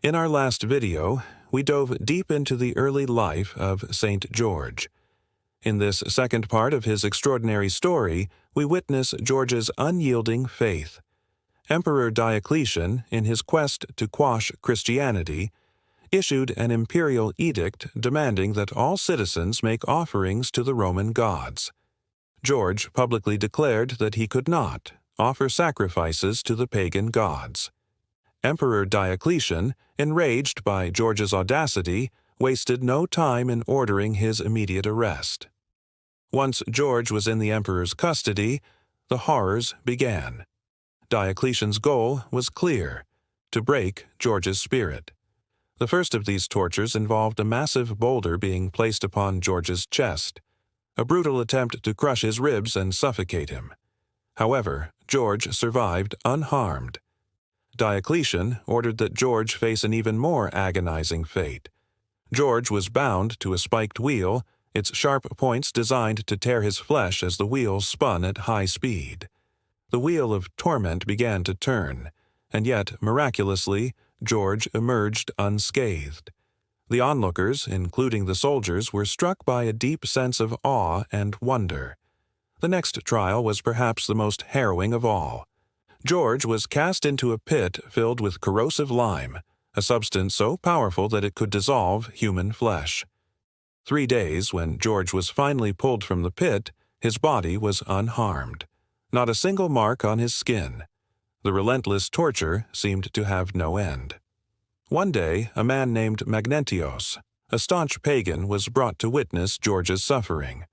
In our last video, we dove deep into the early life of St. George. In this second part of his extraordinary story, we witness George's unyielding faith. Emperor Diocletian, in his quest to quash Christianity, issued an imperial edict demanding that all citizens make offerings to the Roman gods. George publicly declared that he could not offer sacrifices to the pagan gods. Emperor Diocletian, enraged by George's audacity, wasted no time in ordering his immediate arrest. Once George was in the emperor's custody, the horrors began. Diocletian's goal was clear: to break George's spirit. The first of these tortures involved a massive boulder being placed upon George's chest, a brutal attempt to crush his ribs and suffocate him. However, George survived unharmed. Diocletian ordered that George face an even more agonizing fate. George was bound to a spiked wheel, its sharp points designed to tear his flesh as the wheel spun at high speed. The wheel of torment began to turn, and yet, miraculously, George emerged unscathed. The onlookers, including the soldiers, were struck by a deep sense of awe and wonder. The next trial was perhaps the most harrowing of all. George was cast into a pit filled with corrosive lime, a substance so powerful that it could dissolve human flesh. 3 days, when George was finally pulled from the pit, his body was unharmed. Not a single mark on his skin. The relentless torture seemed to have no end. One day, a man named Magnentios, a staunch pagan, was brought to witness George's suffering.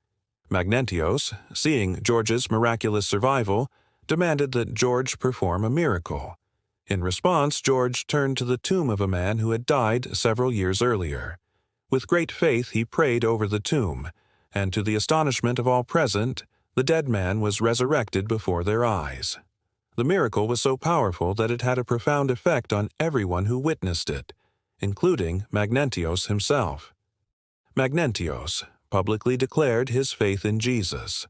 Magnentios, seeing George's miraculous survival, demanded that George perform a miracle. In response, George turned to the tomb of a man who had died several years earlier. With great faith, he prayed over the tomb, and to the astonishment of all present, the dead man was resurrected before their eyes. The miracle was so powerful that it had a profound effect on everyone who witnessed it, including Magnentios himself. Magnentios publicly declared his faith in Jesus.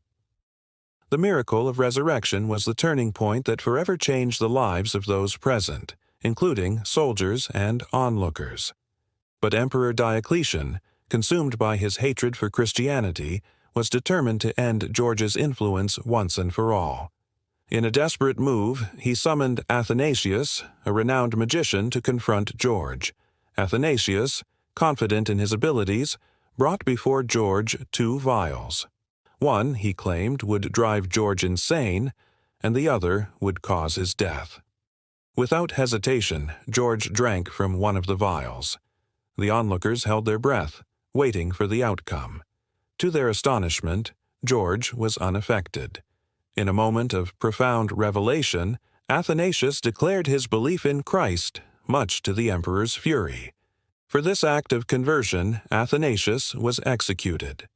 The miracle of resurrection was the turning point that forever changed the lives of those present, including soldiers and onlookers. But Emperor Diocletian, consumed by his hatred for Christianity, was determined to end George's influence once and for all. In a desperate move, he summoned Athanasius, a renowned magician, to confront George. Athanasius, confident in his abilities, brought before George 2 vials. One, he claimed, would drive George insane, and the other would cause his death. Without hesitation, George drank from one of the vials. The onlookers held their breath, waiting for the outcome. To their astonishment, George was unaffected. In a moment of profound revelation, Athanasius declared his belief in Christ, much to the emperor's fury. For this act of conversion, Athanasius was executed.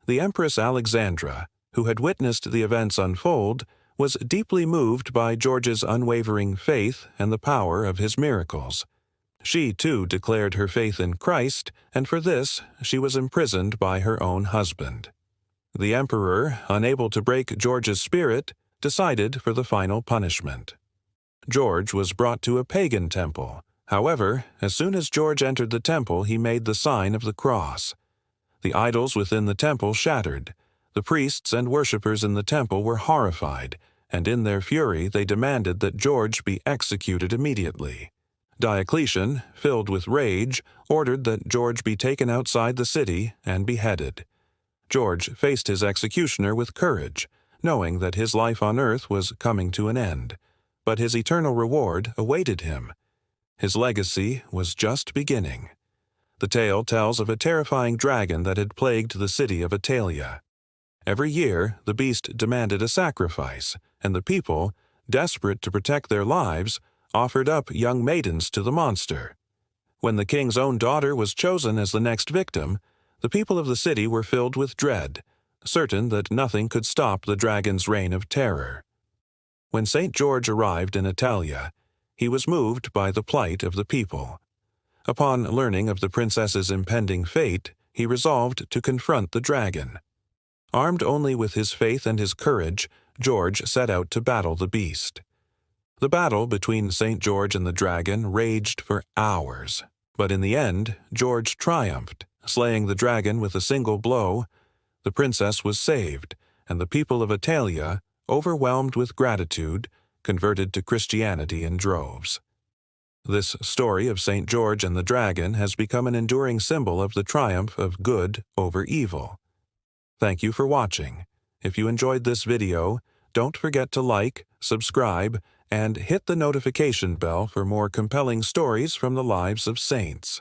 The Empress Alexandra, who had witnessed the events unfold, was deeply moved by George's unwavering faith and the power of his miracles. She, too, declared her faith in Christ, and for this she was imprisoned by her own husband. The emperor, unable to break George's spirit, decided for the final punishment. George was brought to a pagan temple. However, as soon as George entered the temple, he made the sign of the cross. The idols within the temple shattered. The priests and worshippers in the temple were horrified, and in their fury they demanded that George be executed immediately. Diocletian, filled with rage, ordered that George be taken outside the city and beheaded. George faced his executioner with courage, knowing that his life on earth was coming to an end, but his eternal reward awaited him. His legacy was just beginning. The tale tells of a terrifying dragon that had plagued the city of Atalia. Every year, the beast demanded a sacrifice, and the people, desperate to protect their lives, offered up young maidens to the monster. When the king's own daughter was chosen as the next victim, the people of the city were filled with dread, certain that nothing could stop the dragon's reign of terror. When St. George arrived in Atalia, he was moved by the plight of the people. Upon learning of the princess's impending fate, he resolved to confront the dragon. Armed only with his faith and his courage, George set out to battle the beast. The battle between St. George and the dragon raged for hours, but in the end, George triumphed, slaying the dragon with a single blow. The princess was saved, and the people of Italia, overwhelmed with gratitude, converted to Christianity in droves. This story of St. George and the dragon has become an enduring symbol of the triumph of good over evil. Thank you for watching. If you enjoyed this video, don't forget to like, subscribe, and hit the notification bell for more compelling stories from the lives of saints.